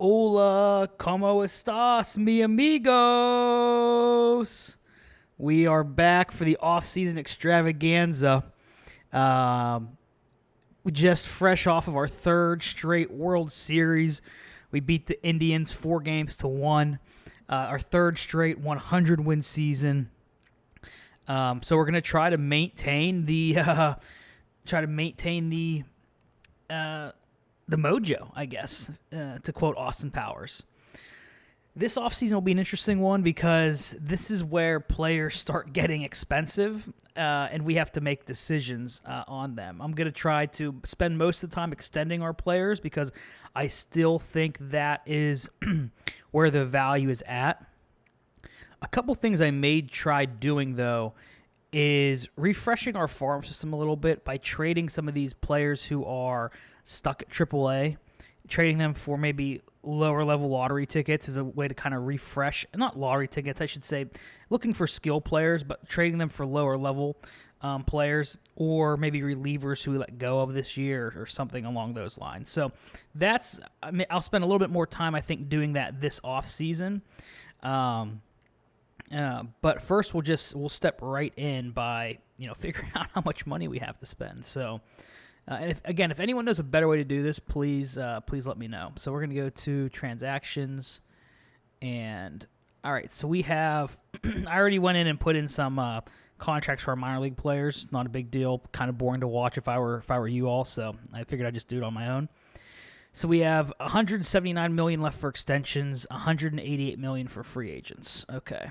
Hola, ¿cómo estás, mi amigos? We are back for the off-season extravaganza. Um, just fresh off of our third straight World Series. We beat the Indians 4-1. Our third straight 100-win season. So we're gonna try to maintain the the mojo, I guess, to quote Austin Powers. This offseason will be an interesting one because this is where players start getting expensive, and we have to make decisions on them. I'm going to try to spend most of the time extending our players because I still think that is where the value is at. A couple things I may try doing, though, is refreshing our farm system a little bit by trading some of these players who are stuck at AAA, trading them for maybe lower level lottery tickets is a way to kind of refresh, not lottery tickets, I should say, looking for skill players, but trading them for lower level players or maybe relievers who we let go of this year or something along those lines. So I'll spend a little bit more time, I think, doing that this off season. But first, we'll step right in by figuring out how much money we have to spend. So, and if anyone knows a better way to do this, please let me know. So we're gonna go to transactions, and all right. So we have I already went in and put in some contracts for our minor league players. Not a big deal. Kind of boring to watch if I were you all. So I figured I'd just do it on my own. So we have 179 million left for extensions, 188 million for free agents. Okay.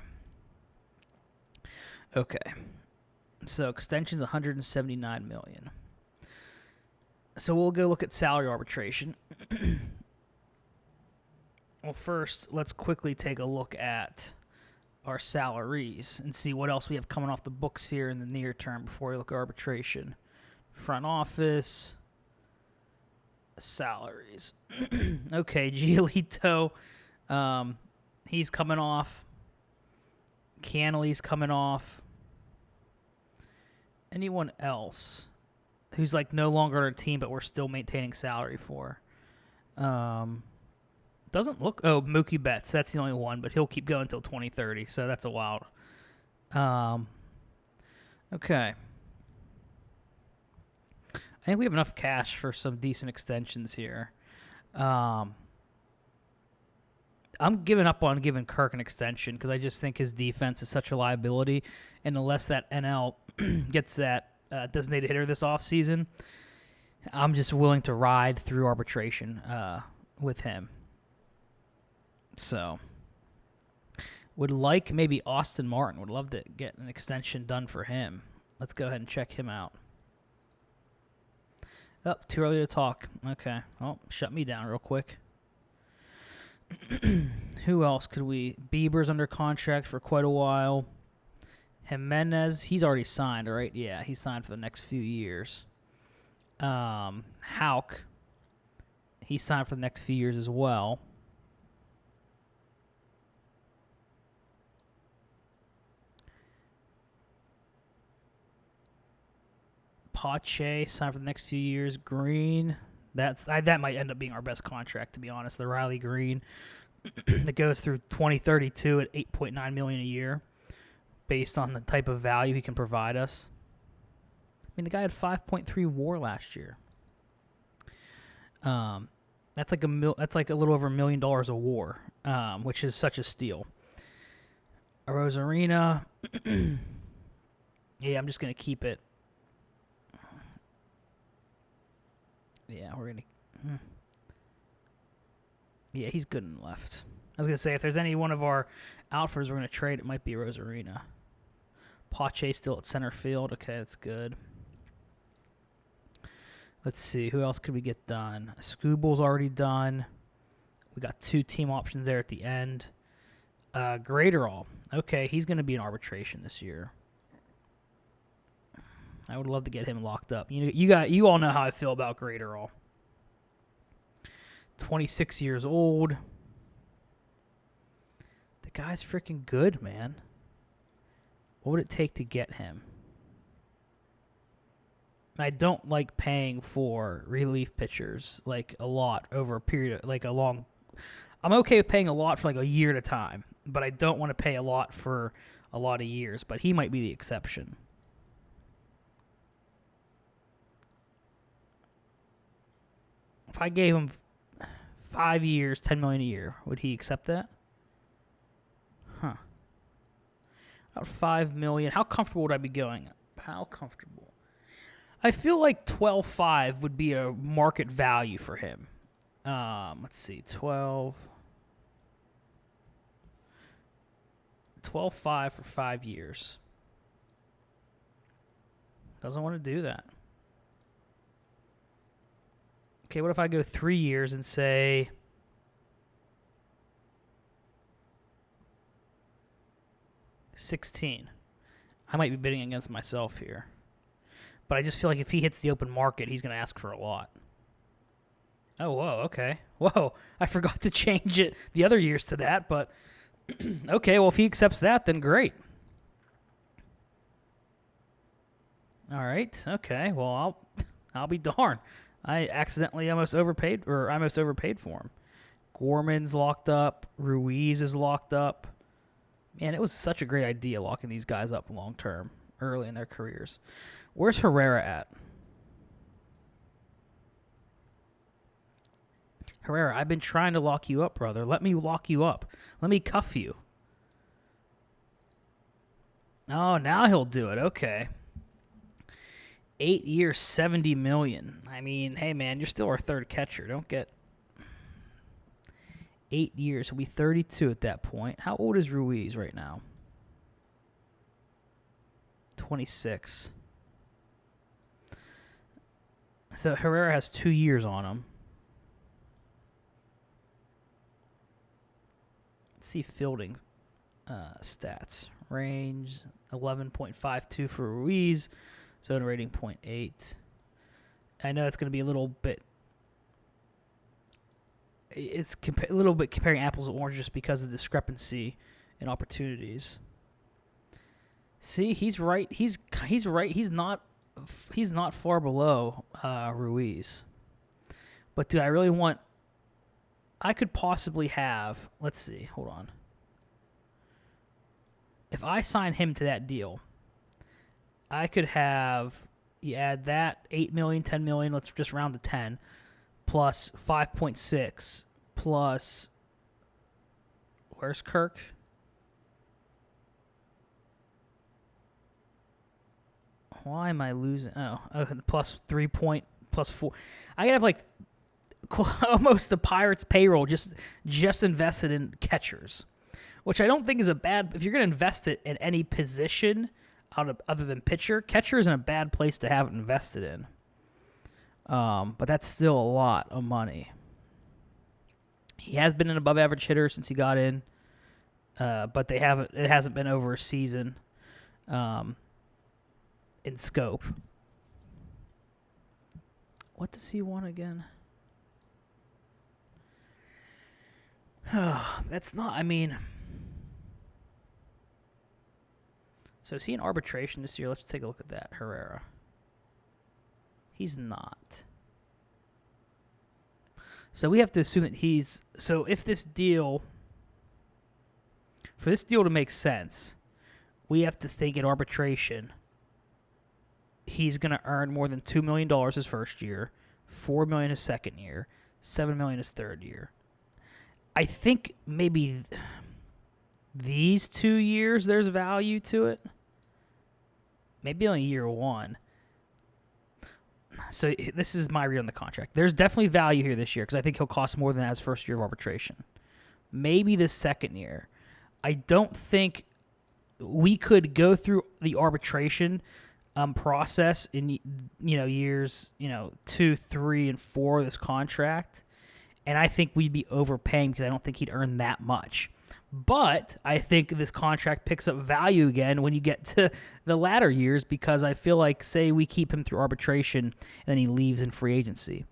So extensions 179 million. So we'll go look at salary arbitration. Well, first, let's quickly take a look at our salaries and see what else we have coming off the books here in the near term before we look at arbitration. Front office, salaries. Okay, Giolito, he's coming off. Canley's coming off. Anyone else who's like no longer on our team, but we're still maintaining salary for? Doesn't look. Oh, Mookie Betts. That's the only one, but he'll keep going until 2030. So that's a wild. Okay. I think we have enough cash for some decent extensions here. I'm giving up on giving Kirk an extension because I just think his defense is such a liability. And unless that NL gets that designated hitter this offseason, I'm just willing to ride through arbitration with him. So, would like maybe Austin Martin. Would love to get an extension done for him. Let's go ahead and check him out. Oh, too early to talk. Okay. Oh, shut me down real quick. Who else could we? Bieber's under contract for quite a while. Jimenez, he's already signed, right? Yeah, he's signed for the next few years. Houck, he's signed for the next few years as well. Pache signed for the next few years. Green, that might end up being our best contract, to be honest. The Riley Green that goes through 2032 at $8.9 million a year, based on the type of value he can provide us. I mean, the guy had 5.3 WAR last year. That's like a little over $1 million a WAR, which is such a steal. Rosarina, yeah, I'm just gonna keep it. Yeah, we're going to... Yeah, he's good in the left. I was going to say, if there's any one of our outfielders we're going to trade, it might be Rosarina. Pache still at center field. Okay, that's good. Let's see. Who else could we get done? Scooble's already done. We got 2 team options there at the end. Graterol. Okay, he's going to be in arbitration this year. I would love to get him locked up. You all know how I feel about Graterol. 26 years old. The guy's freaking good, man. What would it take to get him? I don't like paying for relief pitchers like a lot over a period of, like a long I'm okay with paying a lot for like a year at a time, but I don't want to pay a lot for a lot of years. But he might be the exception. If I gave him 5 years, $10 million a year, would he accept that? Huh. About $5 million. How comfortable would I be going? How comfortable? I feel like 12.5 would be a market value for him. Let's see, 12.5 for 5 years. Doesn't want to do that. Okay, what if I go 3 years and say 16? I might be bidding against myself here. But I just feel like if he hits the open market, he's going to ask for a lot. Oh, whoa, okay. Whoa, I forgot to change it the other years to that, but okay, well, if he accepts that, then great. All right, okay, well, I'll be darned. I accidentally almost overpaid for him. Gorman's locked up. Ruiz is locked up. Man, it was such a great idea locking these guys up long term, early in their careers. Where's Herrera at? Herrera, I've been trying to lock you up, brother. Let me lock you up. Let me cuff you. Oh, now he'll do it. Okay. 8 years, $70 million. I mean, hey, man, you're still our third catcher. Don't get 8 years. He'll be 32 at that point. How old is Ruiz right now? 26. So Herrera has 2 years on him. Let's see fielding stats. Range 11.52 for Ruiz. Zone rating 0.8. I know it's going to be a little bit. It's a little bit comparing apples to oranges just because of the discrepancy in opportunities. See, he's right. He's right. He's not far below Ruiz. But do I really want? I could possibly have. Let's see. Hold on. If I sign him to that deal, I could have. You add that 8 million, 10 million. Let's just round to 10, plus 5.6, plus. Where's Kirk? Why am I losing? Oh, plus 3 point, plus 4. I could have like almost the Pirates' payroll just invested in catchers, which I don't think is a bad. If you're going to invest it in any position other than pitcher, catcher isn't a bad place to have it invested in. But that's still a lot of money. He has been an above-average hitter since he got in, but it hasn't been over a season. In scope. What does he want again? That's not, I mean. So is he in arbitration this year? Let's take a look at that, Herrera. He's not. So we have to assume that he's, so if this deal, for this deal to make sense, we have to think in arbitration, he's going to earn more than $2 million his first year, $4 million his second year, $7 million his third year. I think maybe these 2 years there's value to it. Maybe only year one. So this is my read on the contract. There's definitely value here this year because I think he'll cost more than that his first year of arbitration. Maybe the second year. I don't think we could go through the arbitration process in years 2, 3, and 4 of this contract, and I think we'd be overpaying because I don't think he'd earn that much. But I think this contract picks up value again when you get to the latter years because I feel like, say we keep him through arbitration and then he leaves in free agency,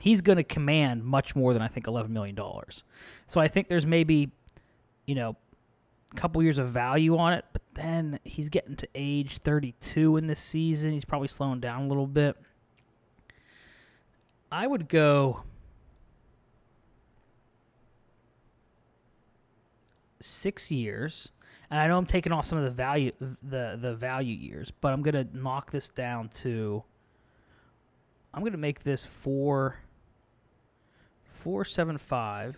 he's going to command much more than I think $11 million. So I think there's maybe a couple years of value on it, but then he's getting to age 32 in this season. He's probably slowing down a little bit. I would go 6 years. And I know I'm taking off some of the value years, but I'm gonna knock this down to. I'm gonna make this 4.75,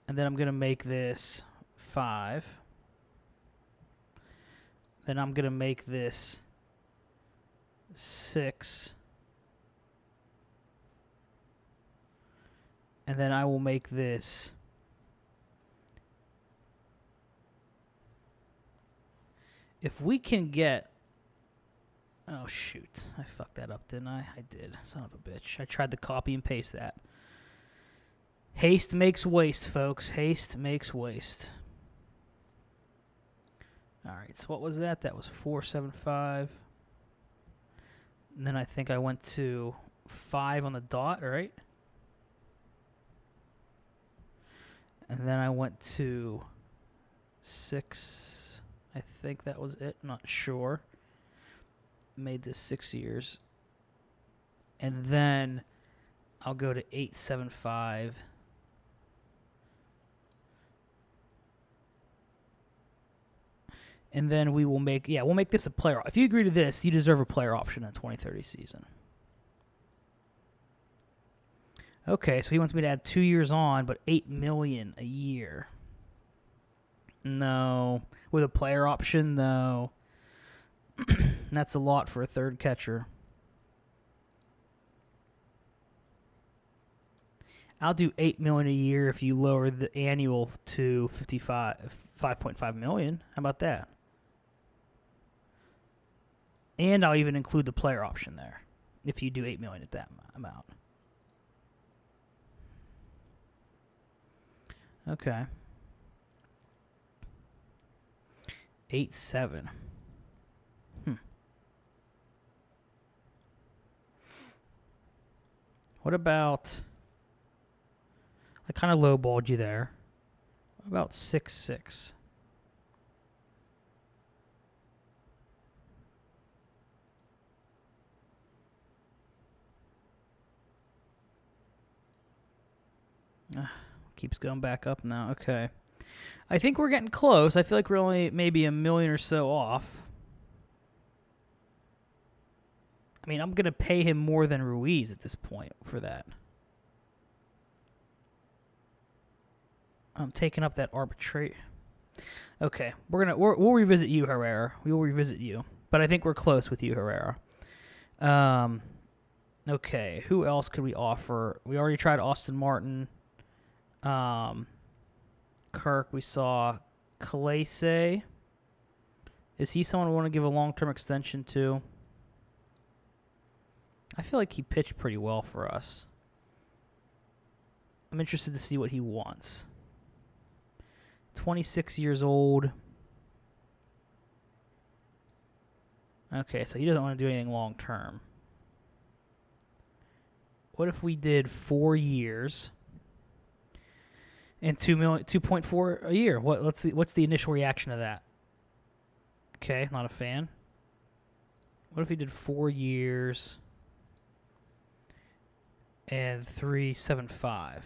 and then I'm gonna make this 5. Then I'm gonna make this 6, and then I will make this. If we can get... Oh, shoot. I fucked that up, didn't I? I did. Son of a bitch. I tried to copy and paste that. Haste makes waste, folks. Haste makes waste. All right, so what was that? That was 4.75. And then I think I went to 5 on the dot, right? And then I went to 6... I think that was it. Not sure. Made this 6 years. And then I'll go to 8.75. And then we will make, we'll make this a player. If you agree to this, you deserve a player option in the 2030 season. Okay, so he wants me to add 2 years on, but $8 million a year. No. With a player option, though. That's a lot for a third catcher. I'll do $8 million a year if you lower the annual to $5.5 million. How about that? And I'll even include the player option there if you do $8 million at that amount. Okay. 8.7. What about... I kind of lowballed you there. What about 6.6? Keeps going back up now. Okay. I think we're getting close. I feel like we're only maybe $1 million or so off. I mean, I'm going to pay him more than Ruiz at this point for that. I'm taking up that arbitrate. Okay, we'll revisit you, Herrera. We will revisit you, but I think we're close with you, Herrera. Okay, who else could we offer? We already tried Austin Martin. Kirk, we saw Clase. Is he someone we want to give a long-term extension to? I feel like he pitched pretty well for us. I'm interested to see what he wants. 26 years old. Okay, so he doesn't want to do anything long-term. What if we did 4 years and $2.4 a year? Let's see. What's the initial reaction to that? Okay, not a fan. What if we did 4 years and 3.75?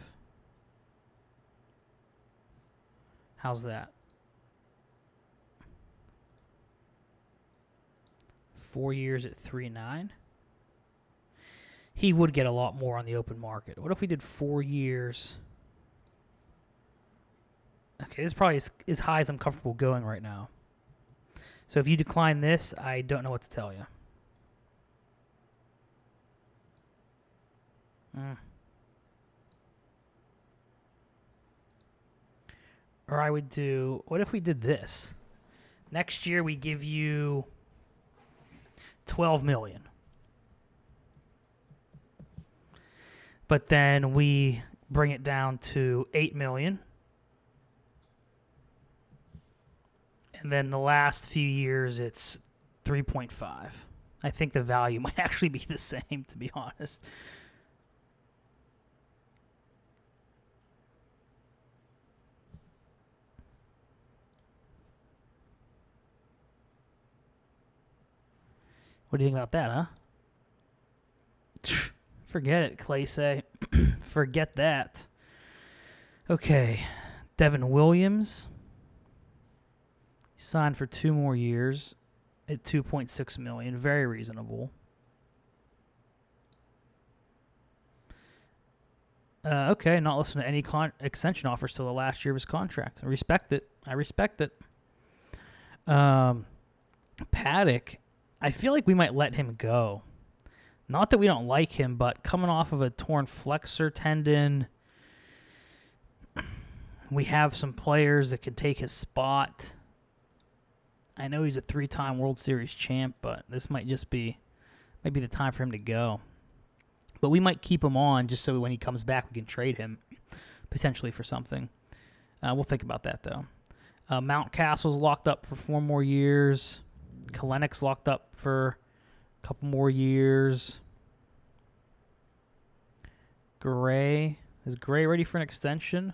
How's that? 4 years at 3.9? He would get a lot more on the open market. What if we did 4 years? Okay, this is probably as high as I'm comfortable going right now. So if you decline this, I don't know what to tell you. Or I would do, what if we did this? Next year we give you $12 million. But then we bring it down to $8 million. And then the last few years it's 3.5. I think the value might actually be the same, to be honest. What do you think about that, huh? Forget it, Clase. Forget that. Okay, Devin Williams. He signed for 2 more years at $2.6 million. Very reasonable. Okay, not listening to any extension offers till the last year of his contract. I respect it. Paddock, I feel like we might let him go. Not that we don't like him, but coming off of a torn flexor tendon, we have some players that can take his spot. I know he's a 3-time World Series champ, but this might be the time for him to go. But we might keep him on just so when he comes back, we can trade him potentially for something. We'll think about that, though. Mountcastle's locked up for 4 more years. Kalenick's locked up for a couple more years. Gray. Is Gray ready for an extension?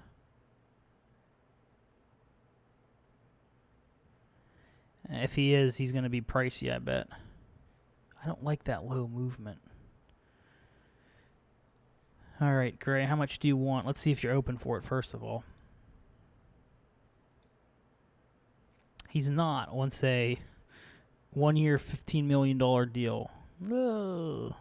If he is, he's going to be pricey, I bet. I don't like that low movement. All right, Gray, how much do you want? Let's see if you're open for it, first of all. He's not. Once a 1-year, $15 million deal. Ugh.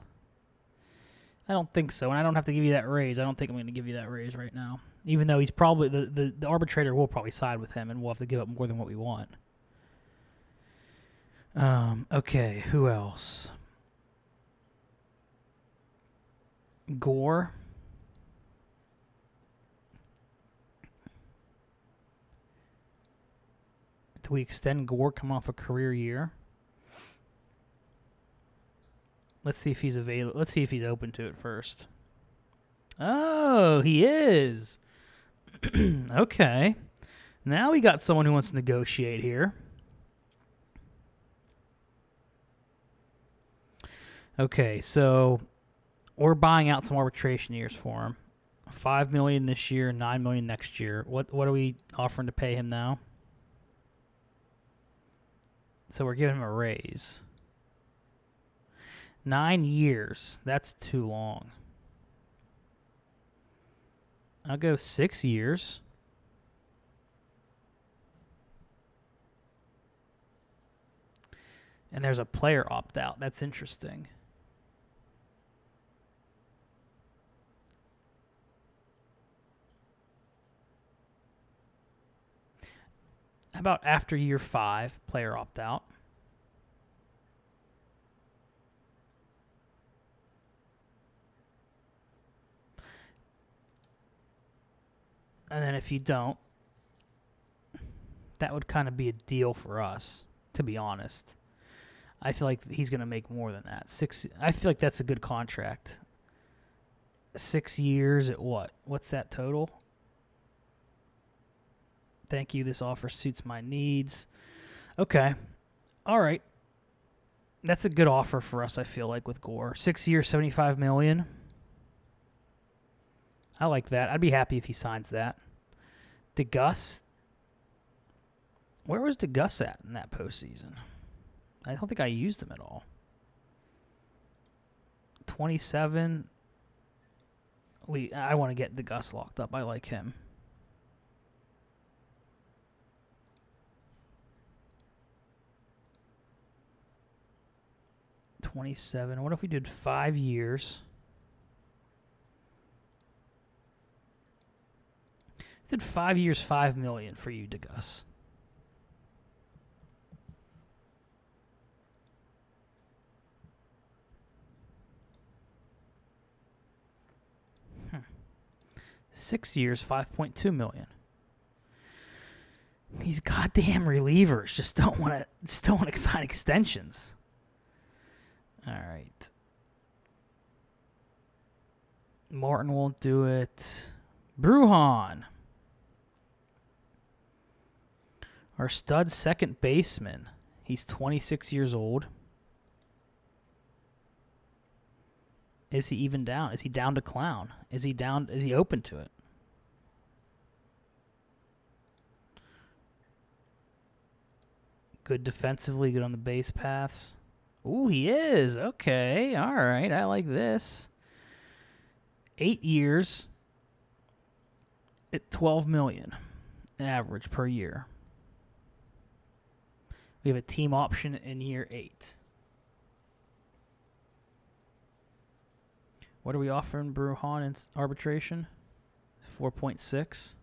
I don't think so, and I don't have to give you that raise. I don't think I'm going to give you that raise right now. Even though he's probably, the arbitrator will probably side with him, and we'll have to give up more than what we want. Okay, who else? Gore. Do we extend Gore coming off a career year? Let's see if he's available. Let's see if he's open to it first. Oh, he is. Okay. Now we got someone who wants to negotiate here. Okay, so we're buying out some arbitration years for him. $5 million this year, $9 million next year. What are we offering to pay him now? So we're giving him a raise. 9 years. That's too long. I'll go 6 years. And there's a player opt-out. That's interesting. How about after year 5, player opt-out? And then if you don't, that would kind of be a deal for us, to be honest. I feel like he's going to make more than that. I feel like that's a good contract. 6 years at what? What's that total? Thank you. This offer suits my needs. Okay. All right. That's a good offer for us, I feel like, with Gore. 6 years, $75 million. I like that. I'd be happy if he signs that. DeGus. Where was DeGus at in that postseason? I don't think I used him at all. 27. I want to get DeGus locked up. I like him. $27. What if we did 5 years? We did 5 years, $5 million for you, DeGus. Hmm. 6 years, $5.2 million. These goddamn relievers just don't want to sign extensions. All right. Martin won't do it. Bruhan. Our stud second baseman. He's 26 years old. Is he even down? Is he down to clown? Is he open to it? Good defensively, good on the base paths. Ooh, he is. Okay. All right. I like this. 8 years. at $12 million average per year. We have a team option in year 8. What are we offering Bruhan in arbitration? 4.6.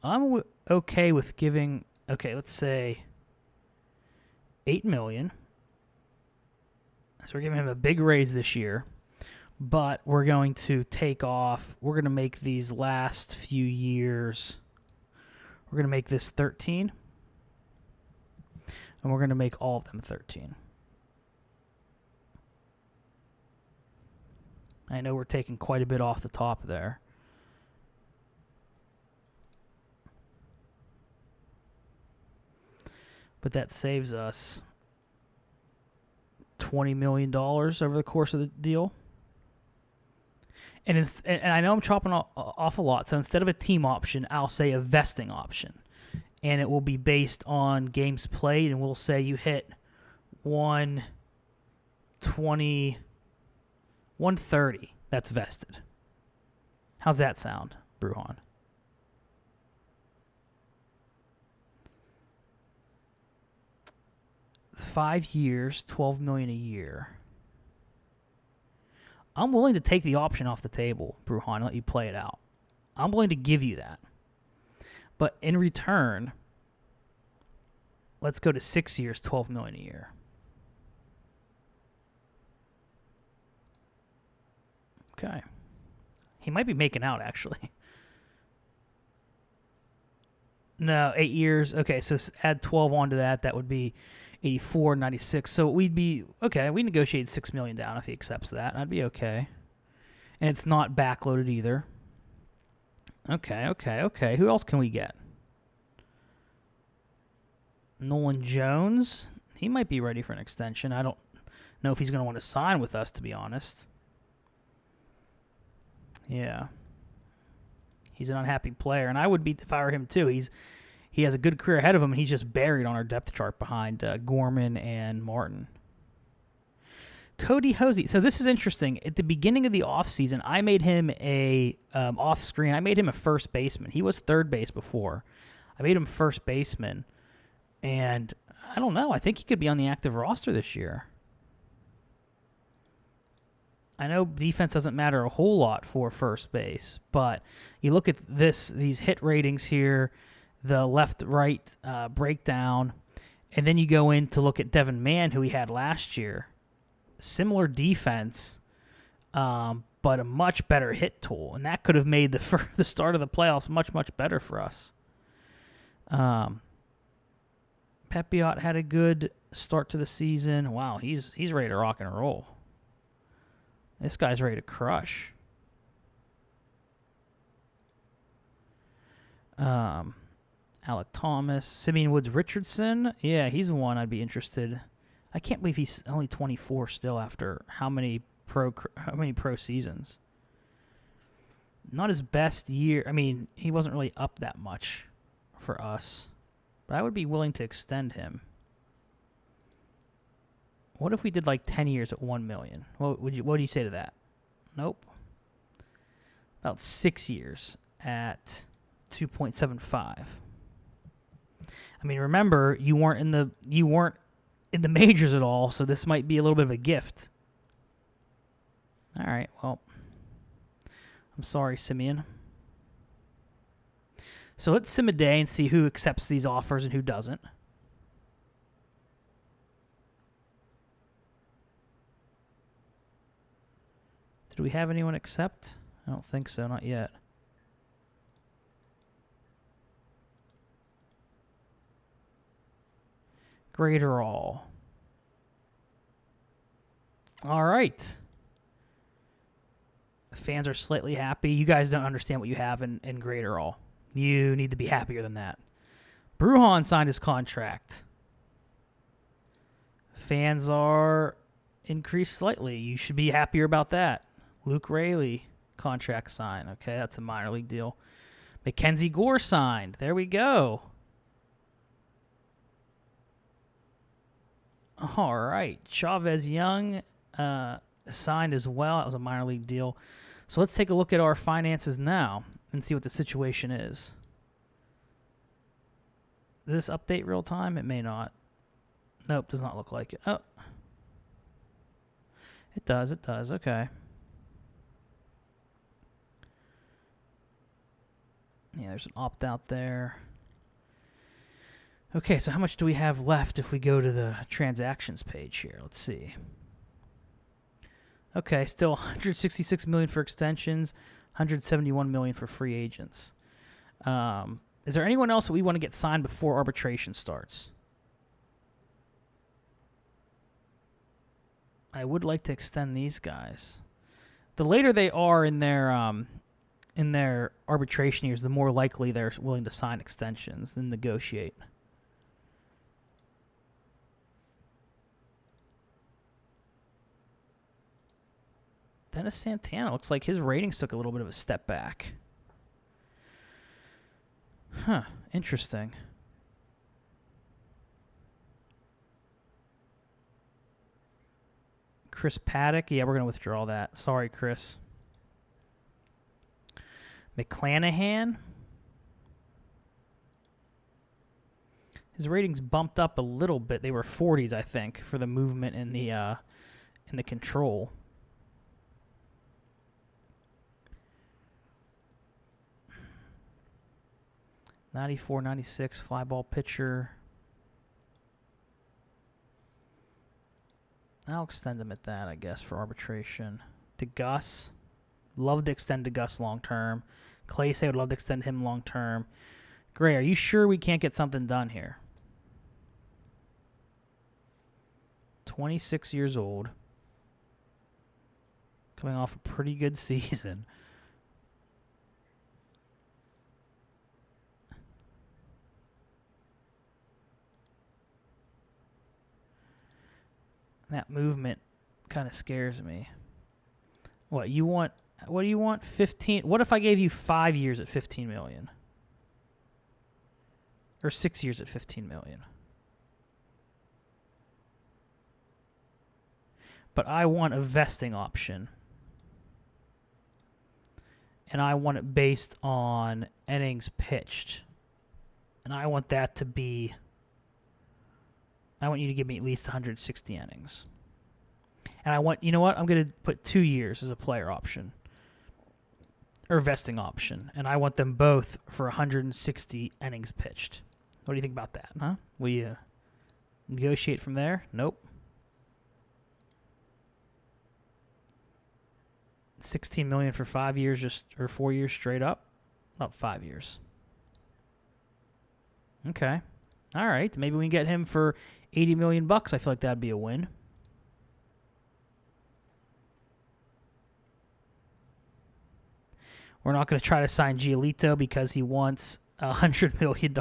I'm okay with giving, let's say $8 million. So we're giving him a big raise this year, but we're going to we're going to make these last few years, we're going to make this 13, and we're going to make all of them 13. I know we're taking quite a bit off the top there. But that saves us $20 million over the course of the deal. And I know I'm chopping off a lot, so instead of a team option, I'll say a vesting option. And it will be based on games played, and we'll say you hit 120, 130. That's vested. How's that sound, Bruhan? $5 years, $12 million a year. I'm willing to take the option off the table, Bruhan, and let you play it out. I'm willing to give you that. But in return, let's go to 6 years, $12 million a year. Okay. He might be making out, actually. No, 8 years. Okay, so add 12 onto that. That would be 84, 96. So we'd be, okay, we negotiate $6 million down if he accepts that. I'd be okay. And it's not backloaded either. Okay. Who else can we get? Nolan Jones. He might be ready for an extension. I don't know if he's going to want to sign with us, to be honest. Yeah. He's an unhappy player, and I would be if I were him too. He has a good career ahead of him, and he's just buried on our depth chart behind Gorman and Martin. Cody Hosey. So this is interesting. At the beginning of the offseason, I made him off-screen. I made him a first baseman. He was third base before. I made him first baseman, and I don't know. I think he could be on the active roster this year. I know defense doesn't matter a whole lot for first base, but you look at these hit ratings here, the left-right breakdown, and then you go in to look at Devin Mann, who he had last year. Similar defense, but a much better hit tool, and that could have made the start of the playoffs much, much better for us. Pepiot had a good start to the season. Wow, he's ready to rock and roll. This guy's ready to crush. Alec Thomas, Simeon Woods Richardson. Yeah, he's one I'd be interested. I can't believe he's only 24 still after how many pro seasons. Not his best year. I mean, he wasn't really up that much for us, but I would be willing to extend him. What if we did like 10 years at $1 million? What do you say to that? Nope. About 6 years at 2.75. I mean, remember you weren't in the majors at all, so this might be a little bit of a gift. All right. Well, I'm sorry, Simeon. So let's sim a day and see who accepts these offers and who doesn't. Did we have anyone accept? I don't think so, not yet. Greater all. All right. The fans are slightly happy. You guys don't understand what you have in greater all. You need to be happier than that. Bruhan signed his contract. Fans are increased slightly. You should be happier about that. Luke Raley, contract signed. Okay, that's a minor league deal. Mackenzie Gore signed. There we go. All right. Chavez Young signed as well. That was a minor league deal. So let's take a look at our finances now and see what the situation is. Does this update real time? It may not. Nope, does not look like it. Oh. It does. Okay. Yeah, there's an opt-out there. Okay, so how much do we have left if we go to the transactions page here? Let's see. Okay, still 166 million for extensions, 171 million for free agents. Is there anyone else that we want to get signed before arbitration starts? I would like to extend these guys. The later they are in their arbitration years, the more likely they're willing to sign extensions and negotiate. Dennis Santana looks like his ratings took a little bit of a step back. Huh, interesting. Chris Paddock, yeah, we're going to withdraw that. Sorry, Chris. McClanahan. His ratings bumped up a little bit. They were 40s, I think, for the movement in the control. '94, '96 fly ball pitcher. I'll extend him at that, I guess, for arbitration. To Gus. Love to extend to Gus long term. Clay would love to extend him long term. Gray, are you sure we can't get something done here? 26 years old. Coming off a pretty good season. That movement kind of scares me. What do you want? 15? What if I gave you 5 years at 15 million? Or 6 years at 15 million? But I want a vesting option. And I want it based on innings pitched. And I want that to be... I want you to give me at least 160 innings. And I want, you know what? I'm going to put 2 years as a player option. Or vesting option. And I want them both for 160 innings pitched. What do you think about that, huh? Will you negotiate from there? Nope. 16 million for 5 years, or 4 years straight up? Not 5 years. Okay. All right. Maybe we can get him for $80 million. I feel like that'd be a win. We're not going to try to sign Giolito because he wants $100 million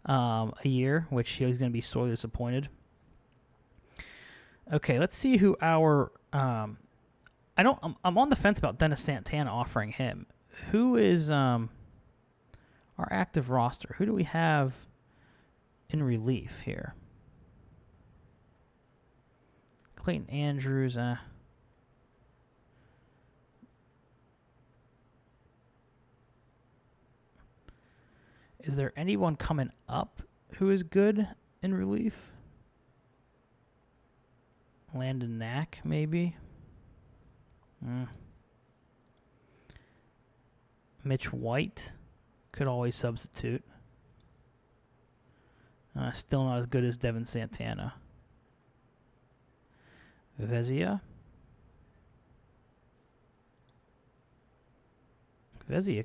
a year, which he's going to be sorely disappointed. Okay, let's see who our... I'm on the fence about Dennis Santana offering him. Who is our active roster? Who do we have in relief here? Clayton Andrews. Is there anyone coming up who is good in relief? Landon Knack, maybe? Mitch White could always substitute. Still not as good as Devin Santana. Vezia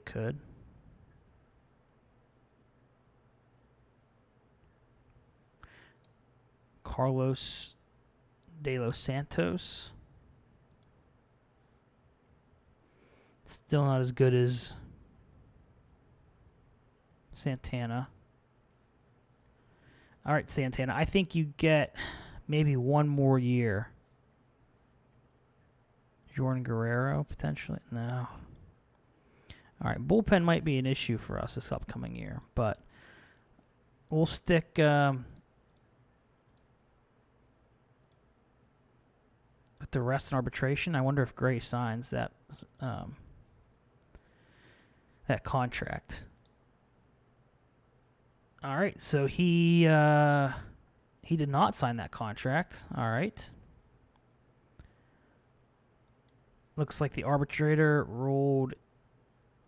could. Carlos De Los Santos. Still not as good as Santana. All right, Santana. I think you get maybe one more year. Jordan Guerrero, potentially? No. All right, bullpen might be an issue for us this upcoming year, but we'll stick with the rest in arbitration. I wonder if Gray signs that that contract. All right, so he did not sign that contract. All right. Looks like the arbitrator ruled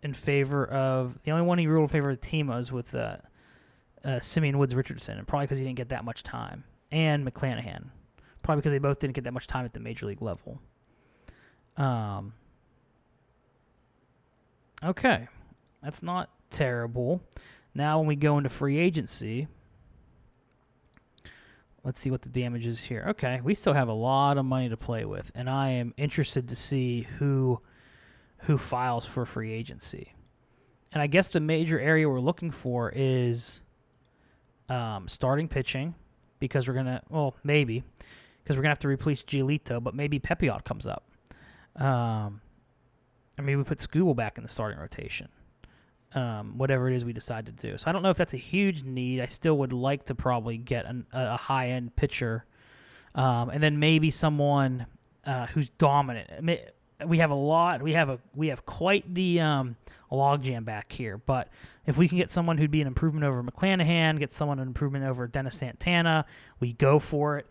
in favor of... The only one he ruled in favor of the team was with Simeon Woods Richardson, and probably because he didn't get that much time. And McClanahan. Probably because they both didn't get that much time at the major league level. Okay. That's not terrible. Now when we go into free agency... Let's see what the damage is here. Okay, we still have a lot of money to play with, and I am interested to see who files for free agency. And I guess the major area we're looking for is starting pitching, because we're gonna maybe because we're gonna have to replace Giolito, but maybe Pepiot comes up, or maybe we put Skubal back in the starting rotation. Whatever it is we decide to do. So I don't know if that's a huge need. I still would like to probably get a high-end pitcher, and then maybe someone who's dominant. We have a lot. We have quite the logjam back here. But if we can get someone who'd be an improvement over McClanahan, get someone an improvement over Dennis Santana, we go for it.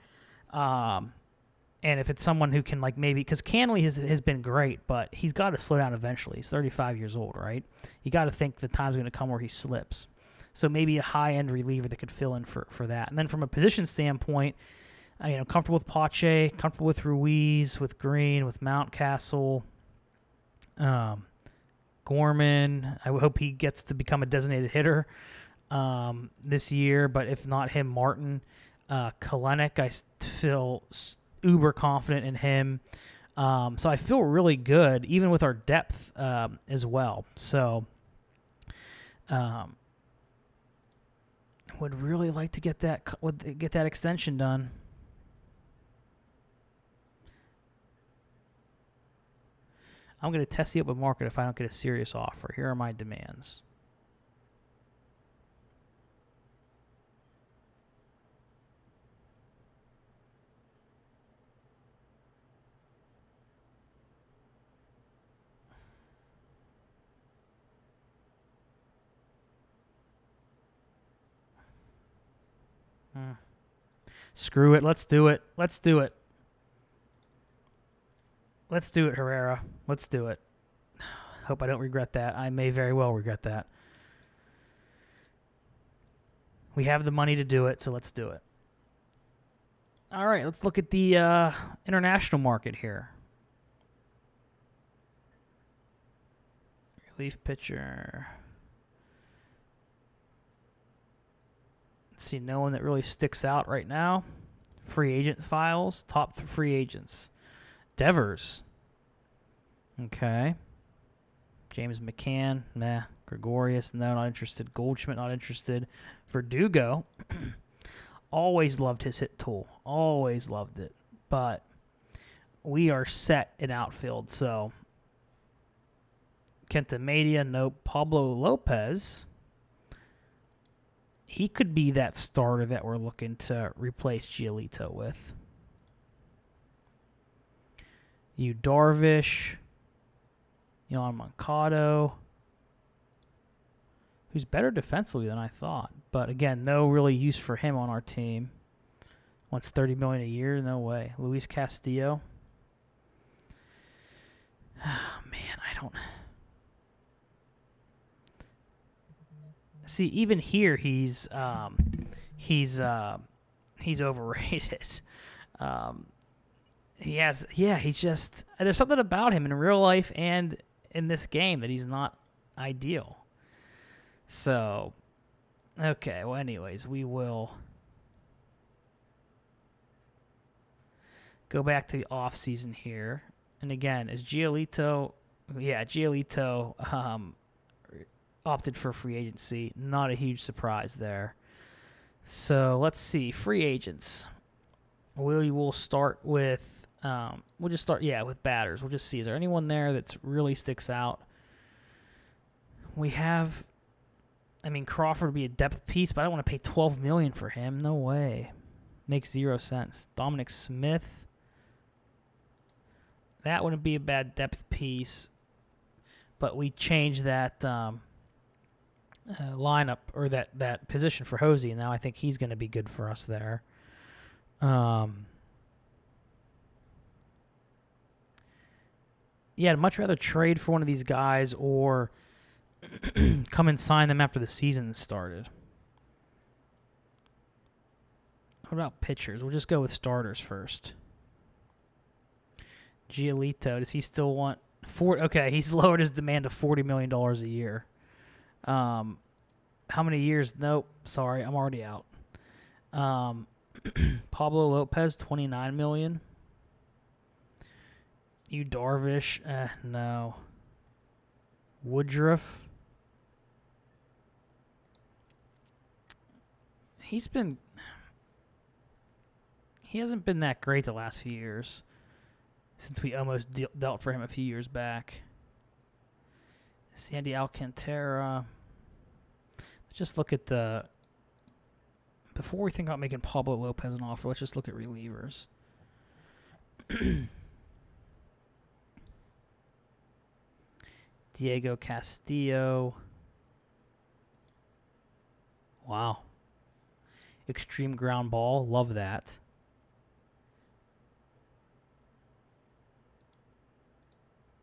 And if it's someone who can, like, maybe, because Canley has been great, but he's got to slow down eventually. He's 35 years old, right? You got to think the time's going to come where he slips. So maybe a high-end reliever that could fill in for that. And then from a position standpoint, I'm comfortable with Pache, comfortable with Ruiz, with Green, with Mountcastle, Gorman. I hope he gets to become a designated hitter this year, but if not him, Martin. Kalenic, I feel uber confident in him. So I feel really good, even with our depth as well. So would really like to get that extension done. I'm going to test the open market if I don't get a serious offer. Here are my demands. Screw it. Let's do it. Let's do it. Let's do it, Herrera. Let's do it. Hope I don't regret that. I may very well regret that. We have the money to do it, so let's do it. All right, let's look at the international market here. Relief pitcher. Let's see, no one that really sticks out right now. Free agent files, top free agents. Devers. Okay. James McCann, nah. Gregorius, no, not interested. Goldschmidt, not interested. Verdugo, always loved his hit tool. Always loved it. But we are set in outfield, so Kenta Media, nope. Pablo Lopez, he could be that starter that we're looking to replace Giolito with. Yu Darvish, Yohan Moncada, who's better defensively than I thought. But again, no really use for him on our team. Wants $30 million a year? No way. Luis Castillo. Oh, man, I don't... See, even here, he's overrated. He's just, there's something about him in real life and in this game that he's not ideal. So, okay, well, anyways, we will go back to the off-season here. And again, is Giolito, opted for free agency. Not a huge surprise there. So let's see. Free agents. We'll start with, we'll just start, with batters. We'll just see. Is there anyone there that's really sticks out? We have, Crawford would be a depth piece, but I don't want to pay $12 million for him. No way. Makes zero sense. Dominic Smith. That wouldn't be a bad depth piece, but we changed that lineup or that position for Hosey, and now I think he's going to be good for us there. Yeah, I'd much rather trade for one of these guys or come and sign them after the season started. What about pitchers? We'll just go with starters first. Giolito, does he still want Okay, he's lowered his demand to $40 million a year. How many years? Nope. Sorry, I'm already out. Pablo Lopez, $29 million. You Darvish, no. Woodruff. He hasn't been that great the last few years since we almost dealt for him a few years back. Sandy Alcantara. Let's just look at before we think about making Pablo Lopez an offer, let's just look at relievers. Diego Castillo. Wow. Extreme ground ball. Love that.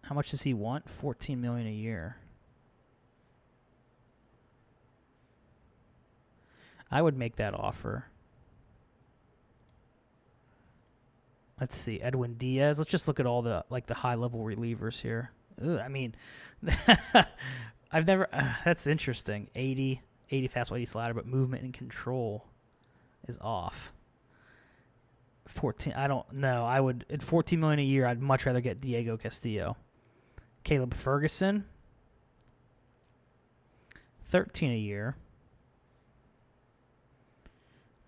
How much does he want? $14 million a year. I would make that offer. Let's see. Edwin Diaz. Let's just look at all the high-level relievers here. Ugh, I mean, I've never. That's interesting. 80 fastball, 80 slider, but movement and control is off. 14. I don't know. I would at $14 million a year. I'd much rather get Diego Castillo. Caleb Ferguson. 13 a year.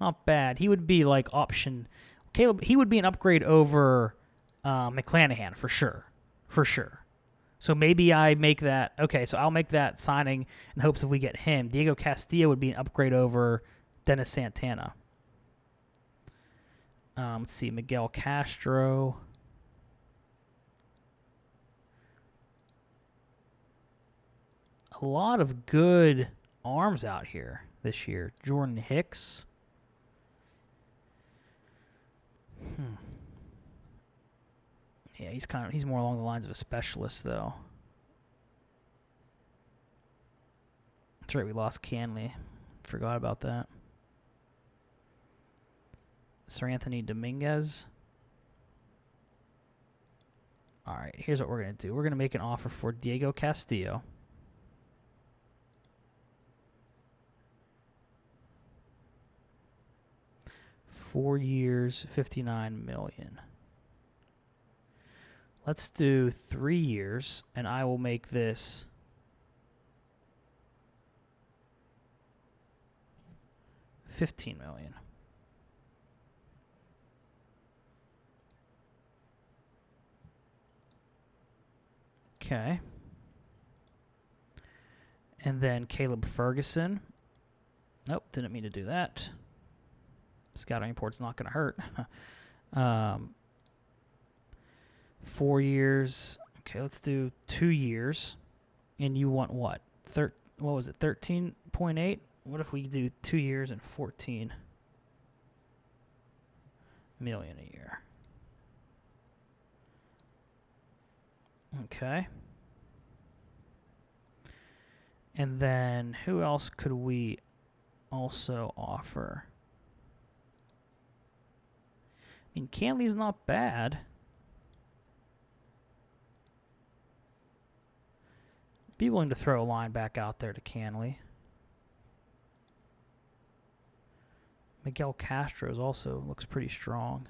Not bad. He would be like option. Caleb. He would be an upgrade over McClanahan for sure. For sure. So maybe I make that. Okay, so I'll make that signing in hopes if we get him. Diego Castillo would be an upgrade over Dennis Santana. Let's see. Miguel Castro. A lot of good arms out here this year. Jordan Hicks. Yeah, he's more along the lines of a specialist, though. That's right, we lost Canley. Forgot about that. Sir Anthony Dominguez. All right, here's what we're going to do. We're going to make an offer for Diego Castillo. $4 years, $59 million. Let's do 3 years, and I will make this $15 million. Okay. And then Caleb Ferguson. Nope, didn't mean to do that. Scouting report's not going to hurt. 4 years. Okay, let's do 2 years. And you want what? What was it? 13.8? What if we do 2 years and 14 million a year? Okay. And then who else could we also offer? I mean, Canley's not bad. Be willing to throw a line back out there to Canley. Miguel Castro also looks pretty strong.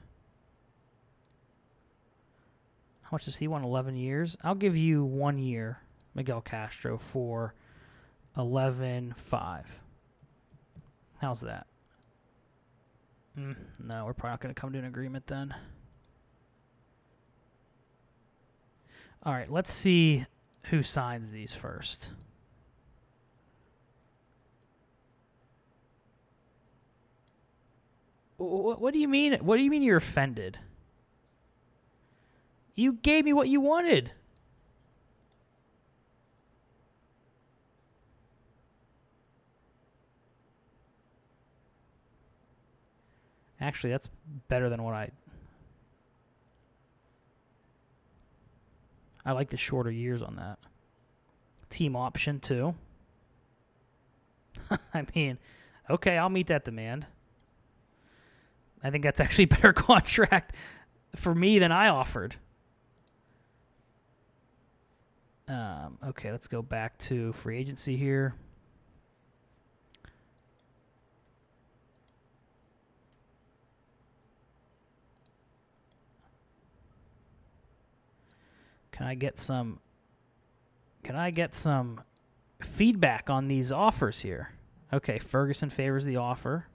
How much does he want? 11 years? I'll give you 1 year, Miguel Castro, for 11.5. How's that? No, we're probably not going to come to an agreement then. All right, let's see who signs these first. What do you mean? What do you mean you're offended? You gave me what you wanted. Actually, that's better than what I like the shorter years on that. Team option, too. I mean, okay, I'll meet that demand. I think that's actually a better contract for me than I offered. Okay, let's go back to free agency here. Can I get some feedback on these offers here? Okay, Ferguson favors the offer.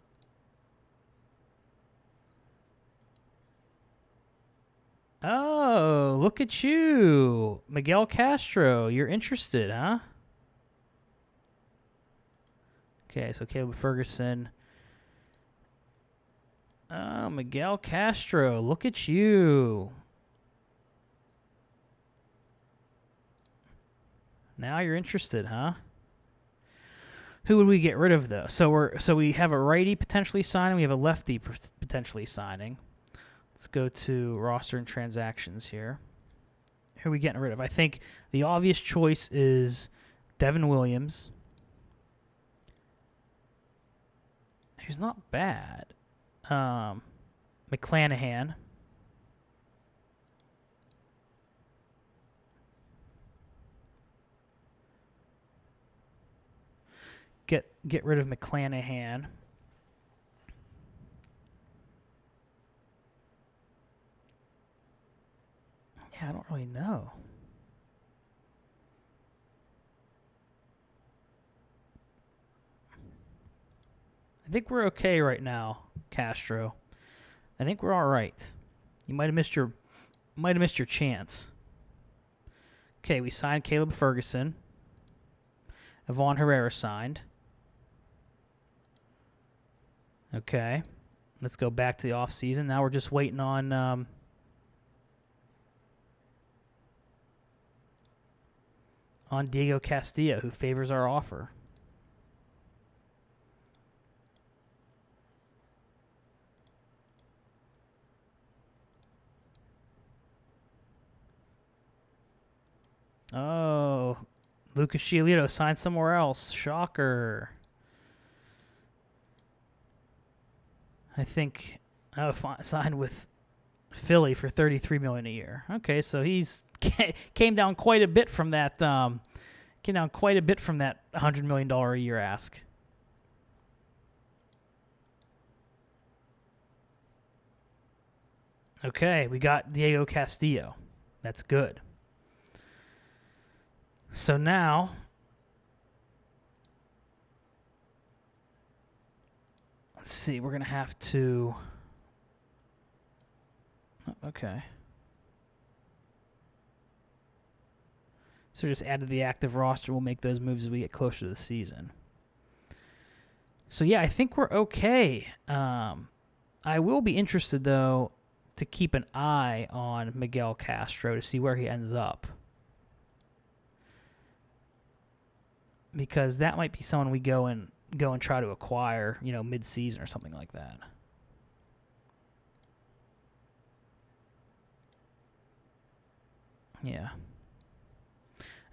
Oh, look at you. Miguel Castro, you're interested, huh? Okay, so Caleb Ferguson. Oh, Miguel Castro, look at you. Now you're interested, huh? Who would we get rid of, though? So we have a righty potentially signing. We have a lefty potentially signing. Let's go to roster and transactions here. Who are we getting rid of? I think the obvious choice is Devin Williams. He's not bad. McClanahan. Get rid of McClanahan. Yeah, I don't really know. I think we're okay right now, Castro. I think we're all right. You might have missed your chance. Okay, we signed Caleb Ferguson. Yvonne Herrera signed. Okay. Let's go back to the offseason. Now we're just waiting on Diego Castillo, who favors our offer. Oh, Lucas Giolito signed somewhere else. Shocker. I think signed with Philly for $33 million a year. Okay, so he's came down quite a bit from that. Came down quite a bit from that $100 million a year ask. Okay, we got Diego Castillo. That's good. So now, let's see, we're going to have to... Okay. So just add to the active roster. We'll make those moves as we get closer to the season. So, yeah, I think we're okay. I will be interested, though, to keep an eye on Miguel Castro to see where he ends up. Because that might be someone we go and try to acquire, mid-season or something like that. Yeah.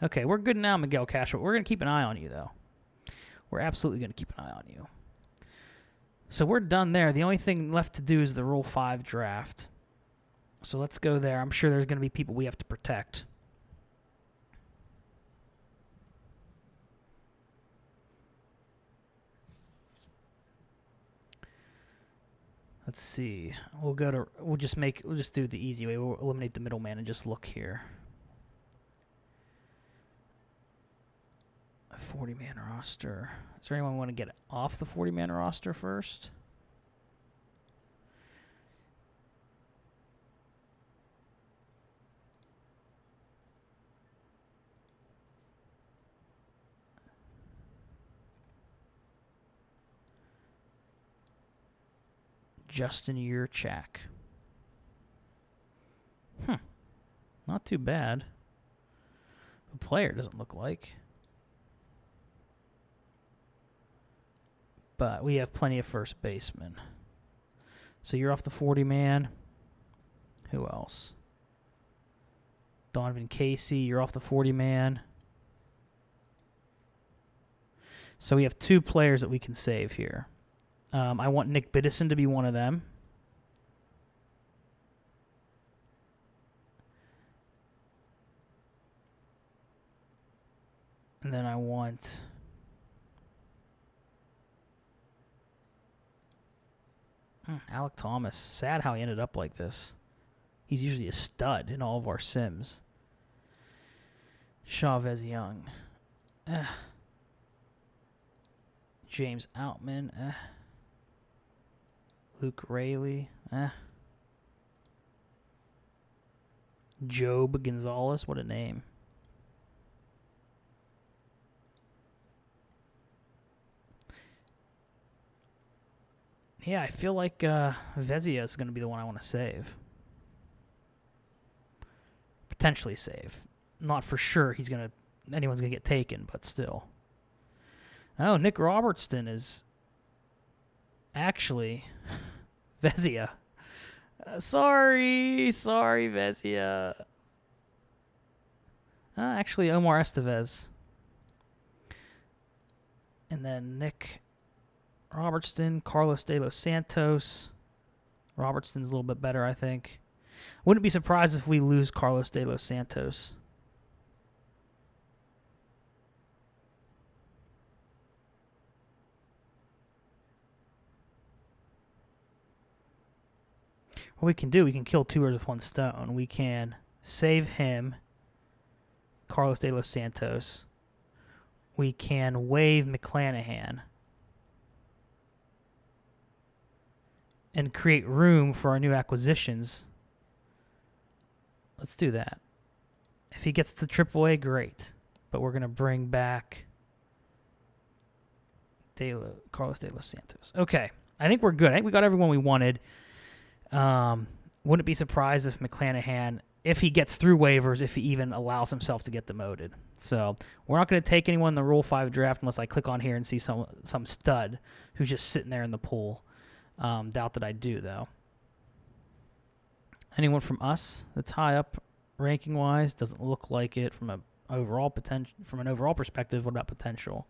Okay, we're good now, Miguel Castro. We're going to keep an eye on you, though. We're absolutely going to keep an eye on you. So we're done there. The only thing left to do is the Rule 5 draft. So let's go there. I'm sure there's going to be people we have to protect. Let's see. We'll just do it the easy way. We'll eliminate the middleman and just look here. A 40-man roster. Is there anyone want to get off the 40-man roster first? Justin Yurchak. Not too bad. The player doesn't look like. But we have plenty of first basemen. So you're off the 40-man. Who else? Donovan Casey, you're off the 40-man. So we have 2 players that we can save here. I want Nick Biddison to be one of them. And then I want... Alec Thomas. Sad how he ended up like this. He's usually a stud in all of our sims. Chavez Young. James Outman. Luke Rayleigh. Job Gonzalez. What a name. Yeah, I feel like Vezia is going to be the one I want to save. Potentially save. Not for sure anyone's going to get taken, but still. Oh, Nick Robertson is actually Vezia. Sorry, Vezia. Actually, Omar Estevez. And then Nick Robertson, Carlos de los Santos. Robertson's a little bit better, I think. Wouldn't be surprised if we lose Carlos de los Santos. What we can do, we can kill 2 birds with 1 stone. We can save him, Carlos de los Santos. We can waive McClanahan and create room for our new acquisitions. Let's do that. If he gets to AAA, great. But we're going to bring back Carlos de los Santos. Okay. I think we're good. I think we got everyone we wanted. Wouldn't be surprised if McClanahan, if he gets through waivers, if he even allows himself to get demoted. So we're not going to take anyone in the Rule 5 draft unless I click on here and see some stud who's just sitting there in the pool. Doubt that I do, though. Anyone from us that's high up ranking-wise? Doesn't look like it from an overall perspective. What about potential?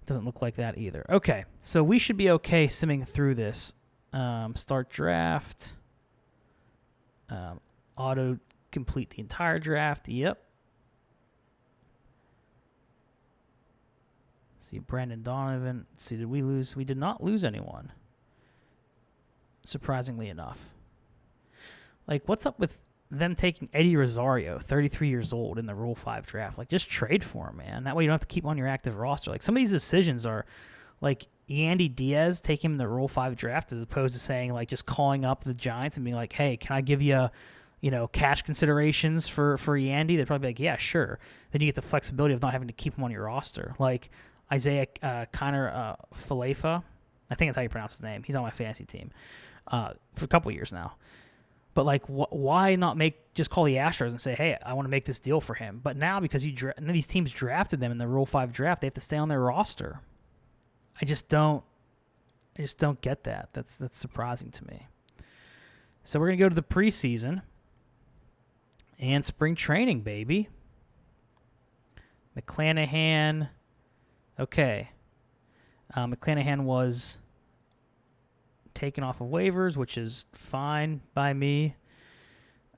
Doesn't look like that either. Okay, so we should be okay simming through this. Start draft. Auto complete the entire draft. Yep. See, Brandon Donovan. See, did we lose? We did not lose anyone. Surprisingly enough. Like, what's up with them taking Eddie Rosario, 33 years old, in the Rule 5 draft? Like, just trade for him, man. That way you don't have to keep him on your active roster. Like, some of these decisions are, like, Yandy Diaz, take him in the Rule 5 draft as opposed to saying, like, just calling up the Giants and being like, hey, can I give you, cash considerations for Yandy? They'd probably be like, yeah, sure. Then you get the flexibility of not having to keep him on your roster. Like, Isaiah Falefa, I think that's how you pronounce his name. He's on my fantasy team for a couple years now. But, like, why not just call the Astros and say, hey, I want to make this deal for him? But now, because these teams drafted them in the Rule 5 draft, they have to stay on their roster. I just don't get that. That's surprising to me. So we're going to go to the preseason and spring training, baby. McClanahan. Okay. McClanahan was taken off of waivers, which is fine by me.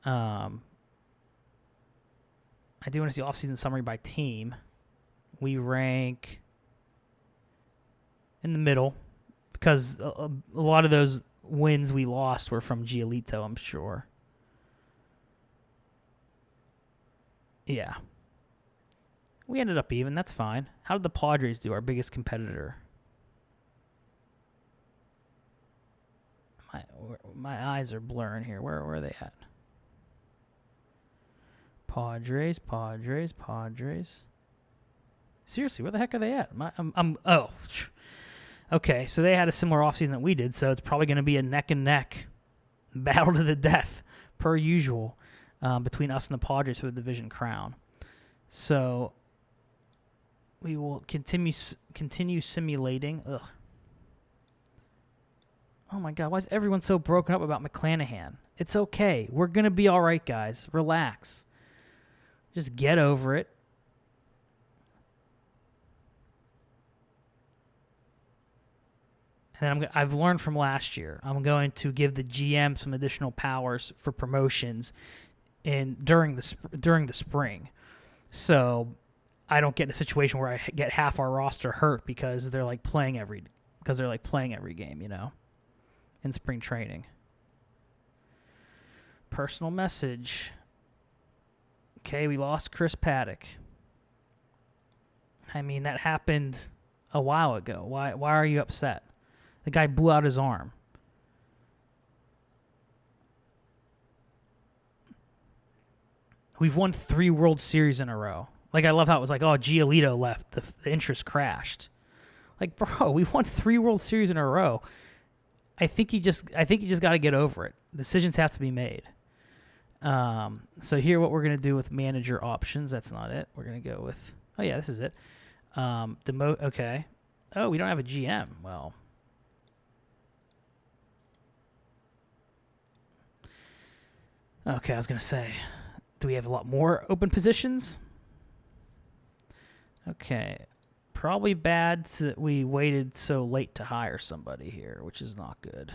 I do want to see offseason summary by team. We rank in the middle because a lot of those wins we lost were from Giolito, I'm sure. Yeah. We ended up even. That's fine. How did the Padres do, our biggest competitor? My eyes are blurring here. Where are they at? Padres. Seriously, where the heck are they at? Okay, so they had a similar offseason that we did, so it's probably going to be a neck-and-neck battle to the death, per usual. between us and the Padres for the division crown. So we will continue simulating. Ugh. Oh my God, why is everyone so broken up about McClanahan? It's okay. We're going to be all right, guys. Relax. Just get over it. And then I've learned from last year. I'm going to give the GM some additional powers for promotions during the spring, so I don't get in a situation where I get half our roster hurt because they're like playing every game, in spring training. Personal message. Okay, we lost Chris Paddock. I mean, that happened a while ago. Why are you upset? The guy blew out his arm. We've won 3 World Series in a row. Like, I love how it was like, oh, Giolito left. The interest crashed. Like, bro, we won 3 World Series in a row. I think you just got to get over it. Decisions have to be made. So here, what we're going to do with manager options, that's not it. We're going to go with, oh yeah, this is it. Okay. Oh, we don't have a GM. Well, okay, I was going to say, do we have a lot more open positions? Okay. Probably bad that we waited so late to hire somebody here, which is not good.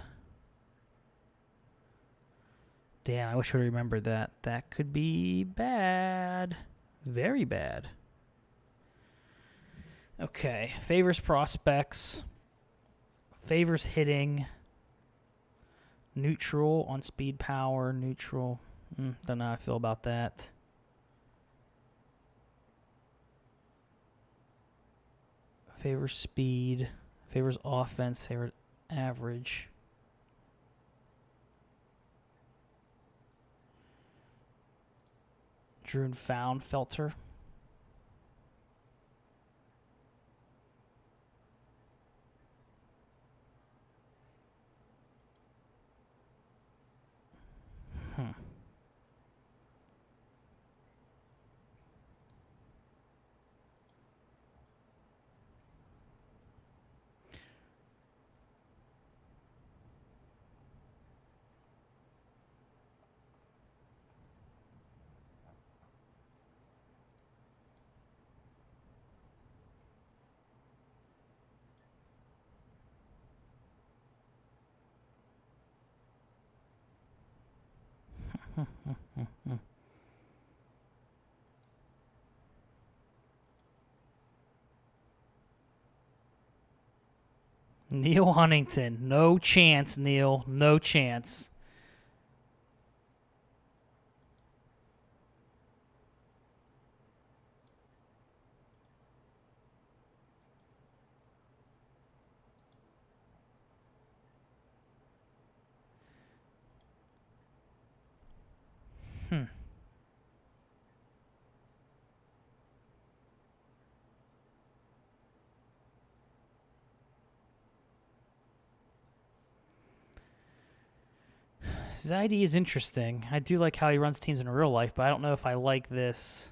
Damn, I wish I remembered that. That could be bad. Very bad. Okay. Favors prospects. Favors hitting. Neutral on speed power. Neutral. Don't know how I feel about that. Favors speed. Favors offense. Favors average. Drew and found filter. Neil Huntington. No chance, Neil. No chance. Zaidi is interesting. I do like how he runs teams in real life, but I don't know if I like this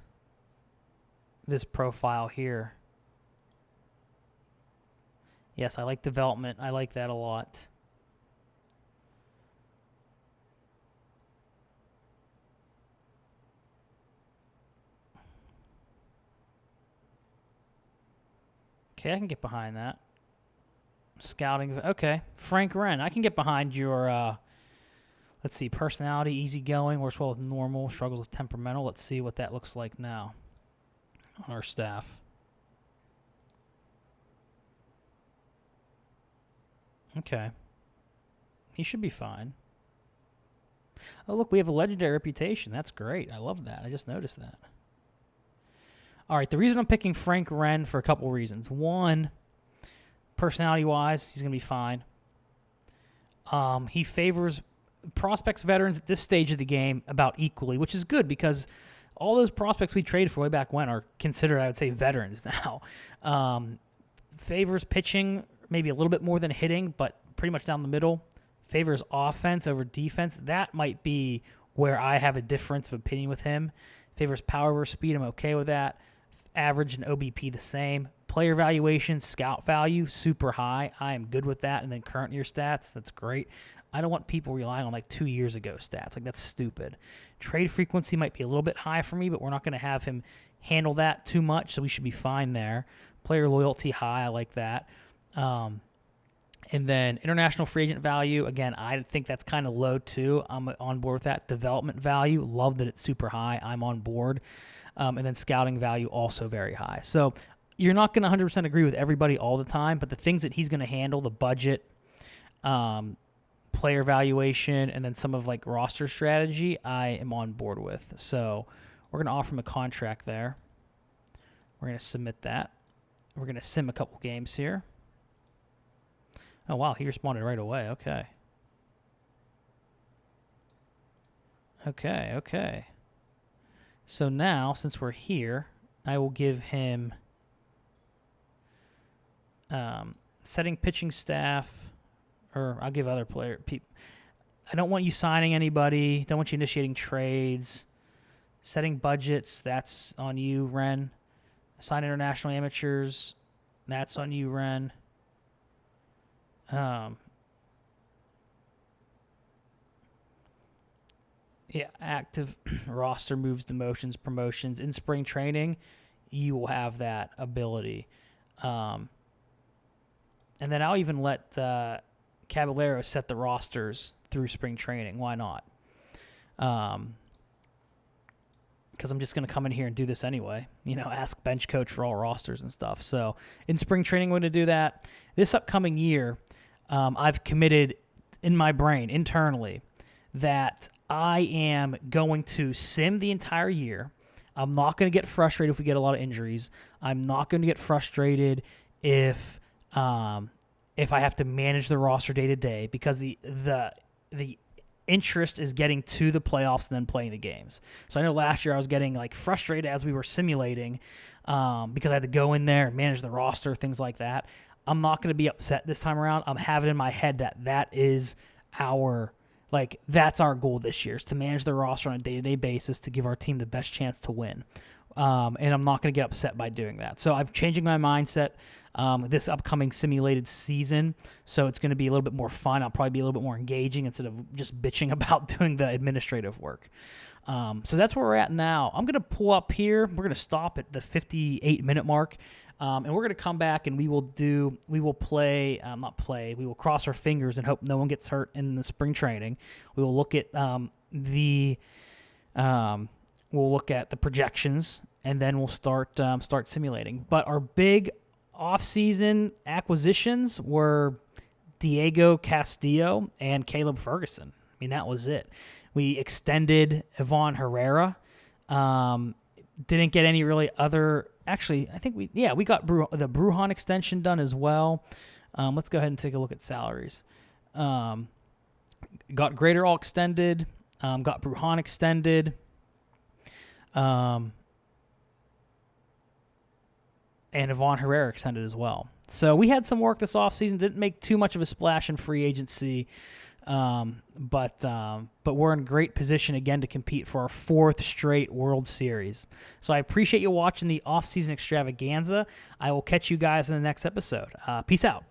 profile here. Yes, I like development. I like that a lot. Okay, I can get behind that. Scouting. Okay, Frank Wren. I can get behind your... let's see, personality, easygoing, works well with normal, struggles with temperamental. Let's see what that looks like now on our staff. Okay. He should be fine. Oh, look, we have a legendary reputation. That's great. I love that. I just noticed that. All right, the reason I'm picking Frank Wren for a couple reasons. One, personality-wise, he's going to be fine. He favors prospects, veterans at this stage of the game about equally, which is good because all those prospects we traded for way back when are considered, I would say, veterans now. Favors pitching maybe a little bit more than hitting, but pretty much down the middle. Favors offense over defense. That might be where I have a difference of opinion with him. Favors power over speed. I'm okay with that. Average and OBP the same. Player valuation, scout value, super high. I am good with that. And then current year stats, that's great. I don't want people relying on like 2 years ago stats. Like, that's stupid. Trade frequency might be a little bit high for me, but we're not going to have him handle that too much, so we should be fine there. Player loyalty high, I like that. And then international free agent value, again, I think that's kind of low too. I'm on board with that. Development value, love that it's super high. I'm on board. And then scouting value, also very high. So you're not going to 100% agree with everybody all the time, but the things that he's going to handle, the budget, player valuation, and then some of like roster strategy, I am on board with. So we're going to offer him a contract there. We're going to submit that. We're going to sim a couple games here. Oh, wow, he responded right away. Okay. Okay. So now, since we're here, I will give him setting pitching staff, or I'll give other people. I don't want you signing anybody. Don't want you initiating trades. Setting budgets, that's on you, Ren. Assign international amateurs, that's on you, Ren. Active roster moves, demotions, promotions. In spring training, you will have that ability. And then I'll even let Caballero set the rosters through spring training. Why not? Because I'm just going to come in here and do this anyway. Ask bench coach for all rosters and stuff. So in spring training, we're going to do that. This upcoming year, I've committed in my brain internally that I am going to sim the entire year. I'm not going to get frustrated if we get a lot of injuries. I'm not going to get frustrated if I have to manage the roster day to day, because the interest is getting to the playoffs and then playing the games. So I know last year I was getting like frustrated as we were simulating because I had to go in there and manage the roster, things like that. I'm not going to be upset this time around. I'm having in my head that is that's our goal this year, is to manage the roster on a day-to-day basis to give our team the best chance to win. And I'm not going to get upset by doing that. So I'm changing my mindset this upcoming simulated season. So it's going to be a little bit more fun. I'll probably be a little bit more engaging instead of just bitching about doing the administrative work. So that's where we're at now. I'm going to pull up here. We're going to stop at the 58-minute mark. And we're going to come back and we will cross our fingers and hope no one gets hurt in the spring training. We will look at the projections, and then we'll start simulating. But our big off-season acquisitions were Diego Castillo and Caleb Ferguson. I mean, that was it. We extended Ivan Herrera. Didn't get any really other. Actually, I think we got the Brujan extension done as well. Let's go ahead and take a look at salaries. Got Graterol extended. Got Brujan extended. And Ivan Herrera extended as well. So we had some work this offseason. Didn't make too much of a splash in free agency. But we're in great position again to compete for our 4th straight World Series. So I appreciate you watching the Offseason Extravaganza. I will catch you guys in the next episode. Peace out.